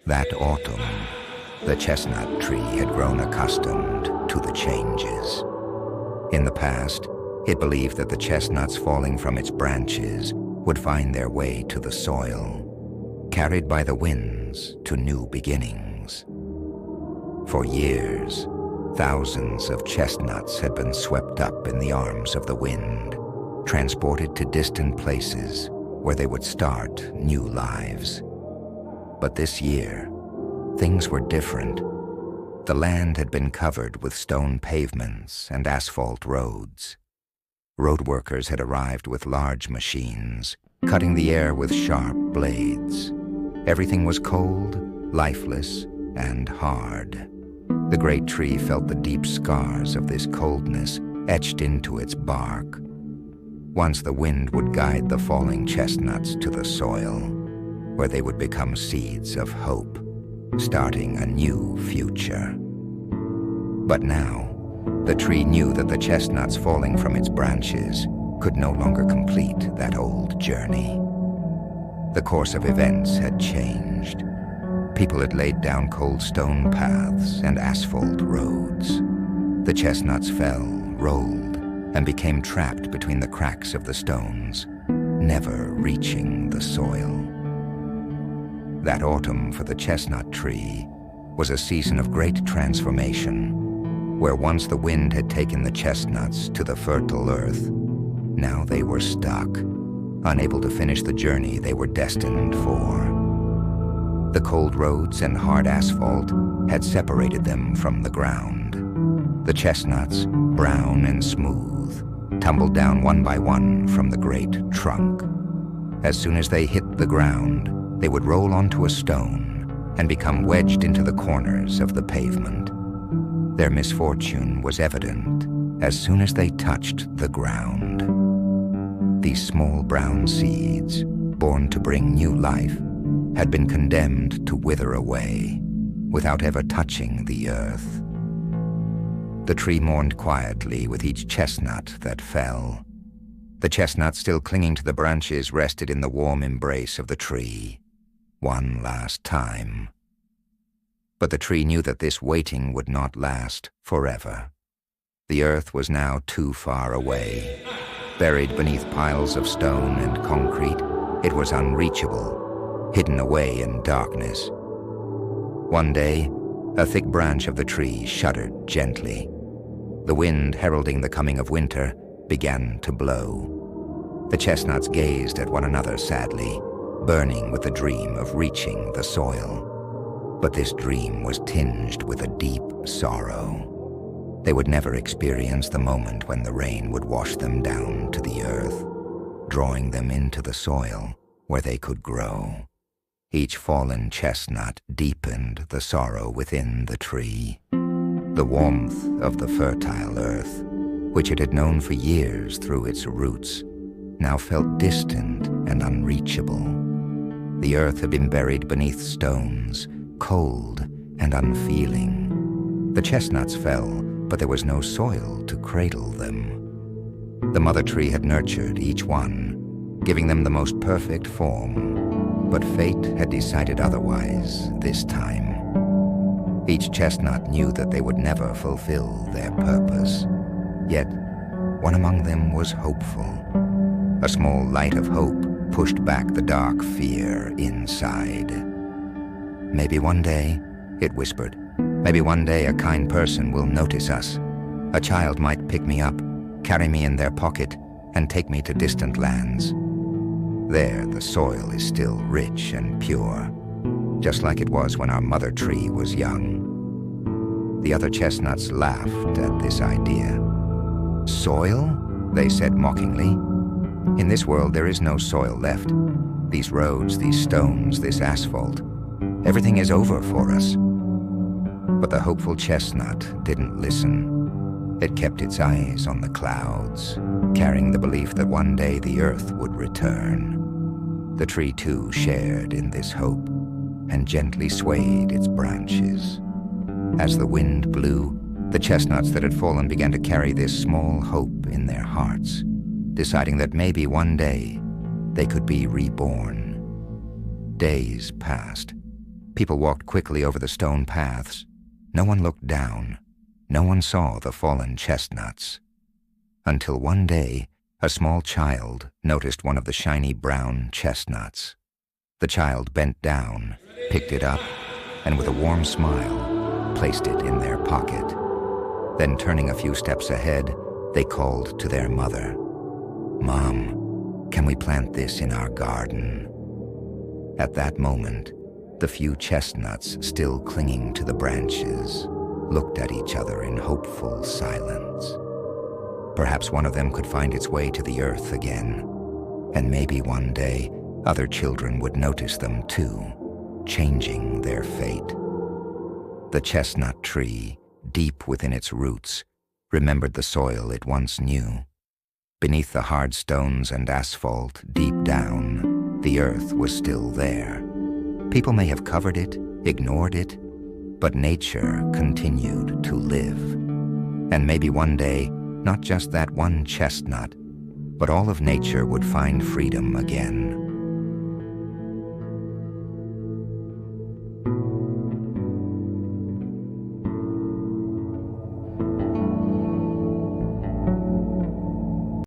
That autumn, the chestnut tree had grown accustomed to the changes. In the past, it believed that the chestnuts falling from its branches would find their way to the soil, carried by the winds to new beginnings. For years, thousands of chestnuts had been swept up in the arms of the wind, transported to distant places where they would start new lives. But this year, things were different. The land had been covered with stone pavements and asphalt roads. Road workers had arrived with large machines, cutting the air with sharp blades. Everything was cold, lifeless, and hard. The great tree felt the deep scars of this coldness etched into its bark. Once the wind would guide the falling chestnuts to the soil, where they would become seeds of hope, starting a new future. But now, the tree knew that the chestnuts falling from its branches could no longer complete that old journey. The course of events had changed. People had laid down cold stone paths and asphalt roads. The chestnuts fell, rolled, and became trapped between the cracks of the stones, never reaching the soil. That autumn for the chestnut tree was a season of great transformation, where once the wind had taken the chestnuts to the fertile earth, now they were stuck, unable to finish the journey they were destined for. The cold roads and hard asphalt had separated them from the ground. The chestnuts, brown and smooth, tumbled down one by one from the great trunk. As soon as they hit the ground, they would roll onto a stone and become wedged into the corners of the pavement. Their misfortune was evident as soon as they touched the ground. These small brown seeds, born to bring new life, had been condemned to wither away without ever touching the earth. The tree mourned quietly with each chestnut that fell. The chestnuts still clinging to the branches rested in the warm embrace of the tree, one last time. But the tree knew that this waiting would not last forever. The earth was now too far away. Buried beneath piles of stone and concrete, it was unreachable, hidden away in darkness. One day, a thick branch of the tree shuddered gently. The wind, heralding the coming of winter, began to blow. The chestnuts gazed at one another sadly, burning with the dream of reaching the soil. But this dream was tinged with a deep sorrow. They would never experience the moment when the rain would wash them down to the earth, drawing them into the soil where they could grow. Each fallen chestnut deepened the sorrow within the tree. The warmth of the fertile earth, which it had known for years through its roots, now felt distant and unreachable. The earth had been buried beneath stones, cold and unfeeling. The chestnuts fell, but there was no soil to cradle them. The mother tree had nurtured each one, giving them the most perfect form, but fate had decided otherwise this time. Each chestnut knew that they would never fulfill their purpose, yet one among them was hopeful. A small light of hope pushed back the dark fear inside. Maybe one day, it whispered, maybe one day a kind person will notice us. A child might pick me up, carry me in their pocket, and take me to distant lands. There, the soil is still rich and pure, just like it was when our mother tree was young. The other chestnuts laughed at this idea. Soil? They said mockingly. In this world, there is no soil left. These roads, these stones, this asphalt, everything is over for us. But the hopeful chestnut didn't listen. It kept its eyes on the clouds, carrying the belief that one day the earth would return. The tree too shared in this hope and gently swayed its branches. As the wind blew, the chestnuts that had fallen began to carry this small hope in their hearts, deciding that maybe one day they could be reborn. Days passed, People walked quickly over the stone paths. No one looked down. No one saw the fallen chestnuts. Until one day, a small child noticed one of the shiny brown chestnuts. The child bent down, picked it up, and with a warm smile, placed it in their pocket. Then, turning a few steps ahead, they called to their mother. "Mom, can we plant this in our garden?" At that moment, the few chestnuts still clinging to the branches looked at each other in hopeful silence. Perhaps one of them could find its way to the earth again, and maybe one day other children would notice them too, changing their fate. The chestnut tree, deep within its roots, remembered the soil it once knew. Beneath the hard stones and asphalt, deep down, the earth was still there. People may have covered it, ignored it, but nature continued to live. And maybe one day, not just that one chestnut, but all of nature would find freedom again.